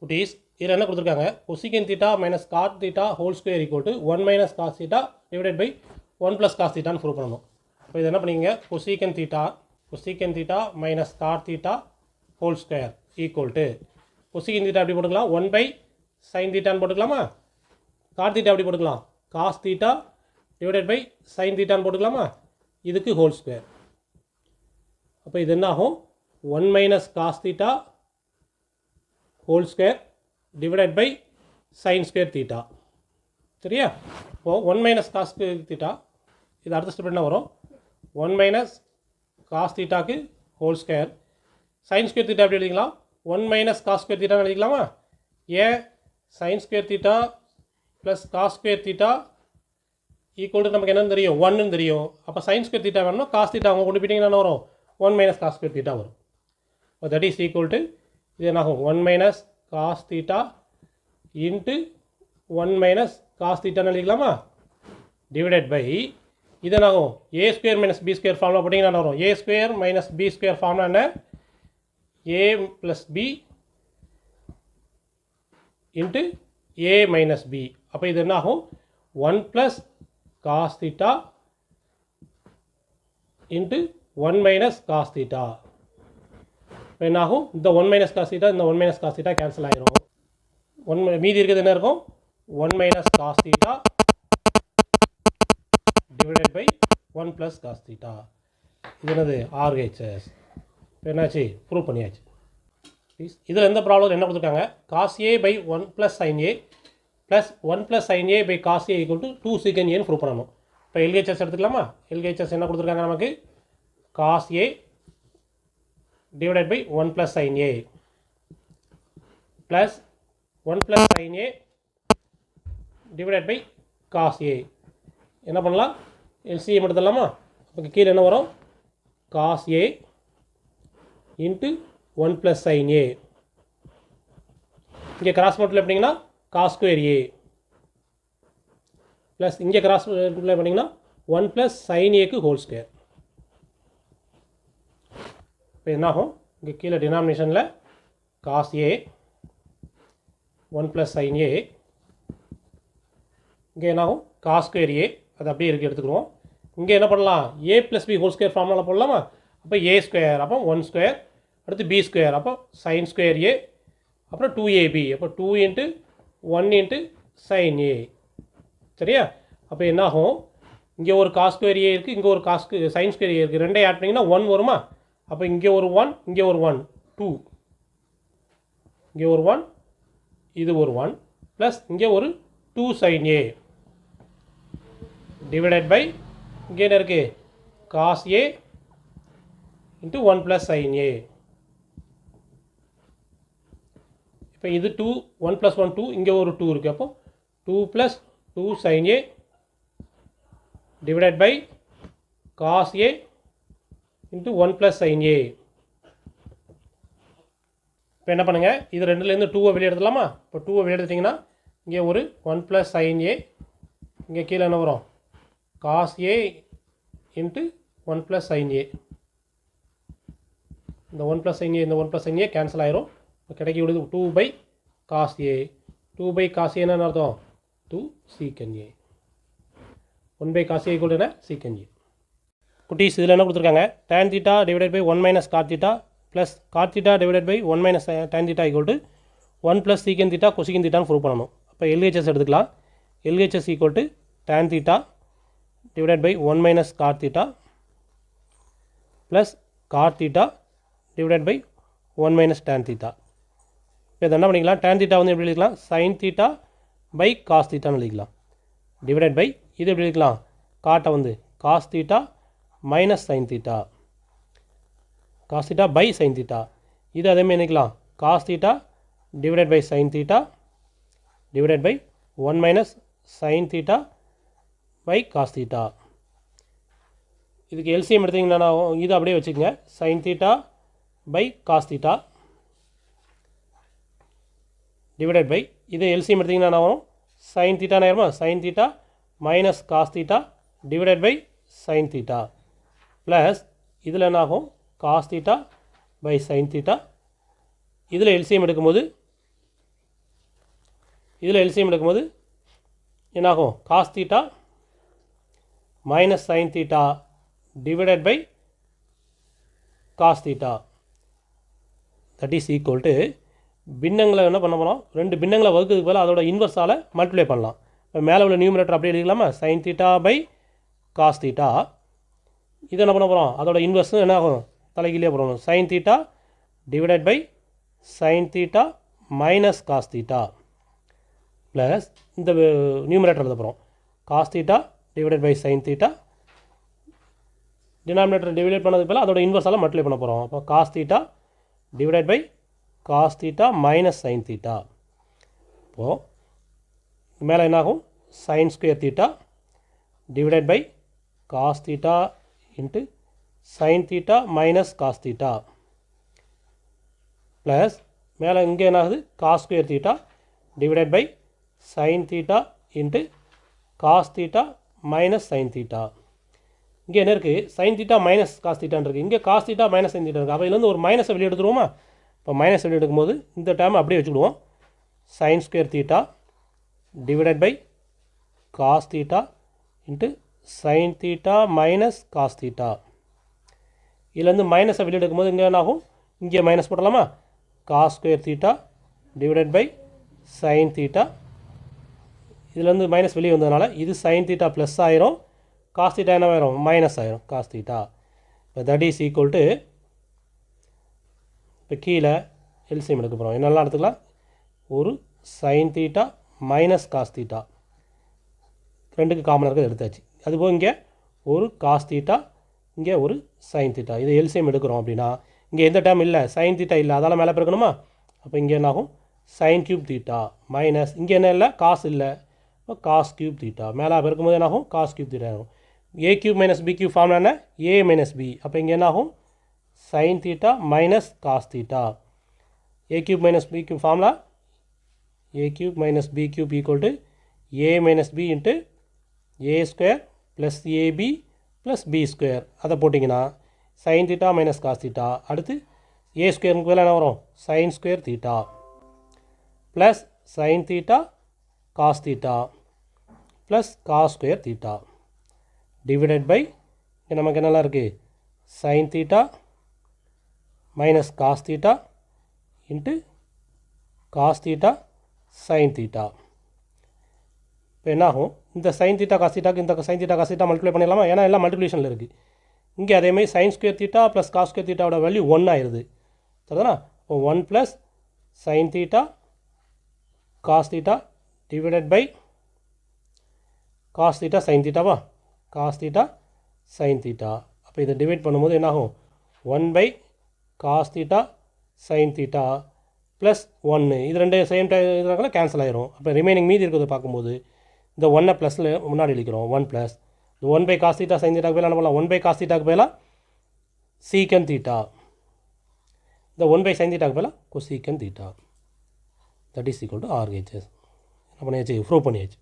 குட்டீஸ் இதில் என்ன கொடுத்துருக்காங்க cosecant theta minus cot theta whole square equal to 1 minus cos theta divided by 1 plus cos தீட்டான்னு prove பண்ணணும். இப்போ இது என்ன பண்ணிங்க cosecant theta minus cot theta whole square equal to cosecant theta எப்படி போட்டுக்கலாம் 1 பை சைன் தீட்டான்னு போட்டுக்கலாமா, காட் தீட்டா எப்படி போட்டுக்கலாம் cos theta divided by sine தீட்டான்னு போட்டுக்கலாமா, இதுக்கு ஹோல் ஸ்கொயர். அப்போ இது என்ன ஆகும் 1 minus cos theta whole square divided by sine square theta. சரியா? இப்போது 1 மைனஸ் காஸ் தீட்டா இது அடுத்த ஸ்டெப் என்ன வரும் 1 மைனஸ் காஸ் தீட்டாக்கு whole square sine square theta எப்படி எழுதிக்கலாம் 1 மைனஸ் காஸ் ஸ்கொயர் தீட்டான்னு எழுதிக்கலாமா. ஏன் sine square theta plus cos square theta equal to நமக்கு என்னன்னு தெரியும் 1ன்னு தெரியும். அப்போ சைன் ஸ்கொயர் தீட்டா வேணும்னா காஸ் தீட்டா அவங்க கொண்டு போயிட்டீங்கன்னா என்ன வரும் 1 மைனஸ் காஸ் ஸ்கொயர் தீட்டா வரும். இப்போ தட் இஸ் ஈக்குவல் டு இது என்ன ஆகும் 1 minus cos theta into 1 minus cos தீட்டான்னு எழுதிக்கலாமா டிவைடட் பை இது என்ன ஆகும் A square minus B square formula போட்டிங்கன்னா என்ன வரும் A square minus B square formula என்ன A plus B into A minus B. அப்போ இது என்ன ஆகும் 1 plus cos theta into 1 minus cos theta. இப்போ என்ன ஆகும் இந்த 1 மைனஸ் காஸ் தீட்டா இந்த 1 மைனஸ் காஸ் தீட்டா கேன்சல் ஆகிரும். மீதி இருக்கிறது என்ன இருக்கும் 1 minus cos theta divided by 1 plus cos theta. இது என்னது ஆர்ஹெச்எஸ். இப்போ என்னாச்சு ப்ரூவ் பண்ணியாச்சு. இதில் எந்த ப்ராப்ளம் என்ன கொடுத்துருக்காங்க cos A by 1 plus sine A plus 1 plus sine A by cos A equal to 2 சீக்கன் ஏன்னு ப்ரூவ் பண்ணணும். இப்போ எல்ஹெச்எஸ் எடுத்துக்கலாமா. எல்ஹெச்எஸ் என்ன கொடுத்துருக்காங்க நமக்கு cos A divided by 1 plus sin A plus 1 plus sin A divided by cos A. என்ன பண்ணலாம் LCM எடுத்துடலாமா. அப்போ கீழே என்ன வரும் cos A into 1 plus sin A. இங்கே கிராஸ் மல்டிப்ளை பண்ணிங்கன்னா cos ஸ்கொயர் A ப்ளஸ் இங்கே கிராஸ் மல்டிப்ளை பண்ணிங்கன்னா 1 plus sin Aக்கு ஹோல் ஸ்கொயர். இப்போ என்ன ஆகும் இங்கே கீழே டினாமினேஷனில் காஸ் ஏ 1 ப்ளஸ் சைன் ஏ இங்கே என்ன ஆகும் காஸ் ஸ்கொயர் ஏ அது அப்படியே இருக்கு எடுத்துக்கிறோம். இங்கே என்ன பண்ணலாம் A plus B whole square formula போடலாமா. அப்போ ஏ ஸ்கொயர் அப்போ 1 ஸ்கொயர் அடுத்து பி ஸ்கொயர் அப்போ சைன் ஸ்கொயர் ஏ அப்புறம் 2ab அப்போ 2 இன்ட்டு 1 இன்ட்டு சைன் ஏ. சரியா? அப்போ என்ன ஆகும் இங்கே ஒரு காஸ் ஸ்கொயர் ஏ இருக்குது இங்கே ஒரு சைன் ஸ்கொயர் ஏ இருக்குது ரெண்டே ஆட் பண்ணிங்கன்னா 1 வருமா. அப்போ இங்கே ஒரு 1 இங்கே ஒரு 1 2 இங்கே ஒரு 1 இது ஒரு 1 ப்ளஸ் இங்கே ஒரு 2 சைன் ஏ டிவைடட் பை இங்கே என்ன இருக்குது cos A into 1 plus sine A. இப்போ இது 2 1 ப்ளஸ் 1 2 இங்கே ஒரு 2 இருக்குது. அப்போ 2 plus 2 sine A divided by cos A into 1 plus sine A. இப்போ என்ன பண்ணுங்கள் இது ரெண்டுலேருந்து 2வை வெளியே எடுத்துலாமா. இப்போ 2வை வெளியே எடுத்திங்கன்னா இங்கே ஒரு 1 ப்ளஸ் சைன் ஏ இங்கே கீழே என்ன வரும் cos A into 1 plus sine A. இந்த 1 ப்ளஸ் சைன் ஏ இந்த 1 ப்ளஸ் சைன் ஏ கேன்சல் ஆயிரும். இப்போ கிடைக்க விடுது 2 by cos A 2 by cos ஏன்னு அர்த்தம் 2 secant A 1 by cos A equal என்ன சீக்கன் ஏ. குட்டீஸ் இதில் என்ன கொடுத்துருக்காங்க tan theta divided by 1 minus cot theta plus cot theta divided by 1 minus tan theta equal to 1 plus secant theta cosecant தீட்டான்னு prove பண்ணணும். அப்போ எல்ஹெச்எஸ் எடுத்துக்கலாம். LHS equal to tan theta divided by 1 minus cot theta plus cot theta divided by 1 minus tan theta. இப்போ இதை என்ன பண்ணிக்கலாம் tan theta வந்து எப்படி எழுதிக்கலாம் சைன் தீட்டா பை காஸ் தீட்டான்னு எழுதிக்கலாம் டிவைடட் பை இது எப்படி எழுதிக்கலாம் காட்டை வந்து cos theta minus sine theta cos theta by sine theta. இது அதேமாதிரி நினைக்கலாம் cos theta divided by sine theta divided by 1 minus sine theta by cos theta. இதுக்கு எல்சிஎம் எடுத்திங்கன்னா இது அப்படியே வச்சுக்கோங்க sine theta by cos theta divided by இது LCM எடுத்திங்கன்னா வரும் சைன் தீட்டா நேரமா sine theta minus cos theta divided by sine theta plus இதில் என்ன ஆகும் cos theta by sine theta இதில் எல்சிஎம் எடுக்கும்போது இதில் எல்சிஎம் எடுக்கும்போது என்னாகும் cos theta minus sine theta divided by cos theta that is equal to பின்னங்களை என்ன பண்ண போகிறோம், ரெண்டு பின்னங்களை வகுக்கிறதுக்கு பதிலாக அதோட இன்வர்ஸால் மல்டிப்ளை பண்ணலாம். இப்போ மேலே உள்ள நியூமரேட்டர் அப்படியே எழுதிக்கலாமா, sine theta by cos theta. இதை என்ன பண்ண போகிறோம், அதோட இன்வர்ஸும் என்ன ஆகும், தலைகீழியாக போடணும். Sine theta divided by sine theta minus cos theta plus இந்த நியூமரேட்டர் எழுத போகிறோம். Cos theta divided by sine theta, denominator divide பண்ணதுக்கு பதிலாக அதோட இன்வர்ஸால் மல்டிப்ளை பண்ண போகிறோம். அப்போ cos theta divided by cos theta minus sine theta. இப்போது மேலே என்னாகும், sine square theta divided by cos theta into sine theta minus cos theta plus மேலே இங்கே என்ன ஆகுது, cos square theta divided by sine theta into cos theta minus sine theta. இங்கே என்ன இருக்குது, சைன் தீட்டா மைனஸ் காஸ் தீட்டான்னு இருக்குது, இங்கே cos theta minus sine theta இருக்குது. அப்போ இதுலேருந்து ஒரு மைனஸை வெளியே எடுத்துருவோமா. இப்போ மைனஸ் வெளியே எடுக்கும்போது இந்த டேர்ம் அப்படியே வச்சுக்கிடுவோம். Sine square theta divided by cos theta into sine theta minus cos theta. இதுலேருந்து மைனஸை வெளியே எடுக்கும்போது இங்கே என்ன ஆகும், இங்கே மைனஸ் போடலாமா. Cos square theta divided by sine theta. இதுலேருந்து மைனஸ் வெளியே வந்ததுனால இது சைன் தீட்டா ப்ளஸ் ஆயிரும், காஸ் தீட்டா என்ன ஆயிரும், மைனஸ் ஆயிரும் காஸ் தீட்டா. இப்போ தட் இஸ் ஈக்குவல் டு, இப்போ கீழே எல்சிஎம் எடுக்க போகிறோம். என்னெல்லாம் எடுத்துக்கலாம், ஒரு sine theta minus cos theta, ரெண்டுக்கு காமனாக இருக்கிறது எடுத்தாச்சு. அதுபோல் இங்கே ஒரு காஸ் தீட்டா, இங்கே ஒரு சைன் தீட்டா. இது எல்சிஎம் எடுக்கிறோம் அப்படின்னா இங்கே எந்த டேர்ம் இல்லை, சைன் தீட்டா இல்லை, அதெல்லாம் மேலே பிறக்கணுமா. அப்போ இங்கே என்ன ஆகும், சைன் கியூப் தீட்டா மைனஸ் இங்கே என்ன இல்லை, காஸ் இல்லை, இப்போ காஸ் கியூப் தீட்டா. மேலே பிறக்கும்போது என்ன ஆகும், காஸ் கியூப் தீட்டா ஆகும். A cube minus B cube ஃபார்ம்னா என்ன, ஏ மைனஸ் பி. அப்போ இங்கே என்ன ஆகும், sine theta minus cos theta. A cube minus B cube formula A cube minus B cube equal to A minus B into A square plus AB plus B square. அதை போட்டிங்கன்னா sine theta minus cos theta. அடுத்து A ஸ்கொயருக்கு மேலே என்ன வரும், sine square theta plus sine theta cos theta plus cos square theta divided by இங்கே நமக்கு என்னெல்லாம் இருக்குது, sine theta minus cos theta into cos theta sine theta. இப்போ என்னாகும், இந்த சைன் தீட்டா காஸ் தீட்டாக்கு இந்த sine theta cos theta multiply பண்ணிடலாமா, ஏன்னா எல்லாம் மல்டிப்ளிகேஷனில் இருக்குது. இங்கே அதேமாதிரி sine square theta plus cos square தீட்டாவோட வேல்யூ 1 ஆயிடுது, சரிதானா. இப்போ 1 plus sine theta cos theta divided by cos theta sine தீட்டாவா, காஸ் தீட்டா சைன் தீட்டா. அப்போ இதை டிவைட் பண்ணும்போது என்னாகும், 1 by cos theta sine theta plus 1. இது ரெண்டு சேம் டைம் இதனால கேன்சல் ஆயிரும். அப்போ ரிமைனிங் மீதி இருக்கிறத பார்க்கும்போது இந்த 1 ப்ளஸில் முன்னாடி எழுதிக்கிறோம். 1 ப்ளஸ் இந்த 1 பை காஸ் தீட்டா சைன் தீட்டாக்கு பதிலாக என்ன பண்ணலாம், 1 பை காஸ் தீட்டாக்கு பதிலாக சீக்கன் தீட்டா, இந்த 1 பை சைன் தீட்டாக்கு பதிலாக கொசீக்கன் theta. That is equal to RHS. என்ன பண்ணியாச்சு, ப்ரூவ் பண்ணியாச்சு.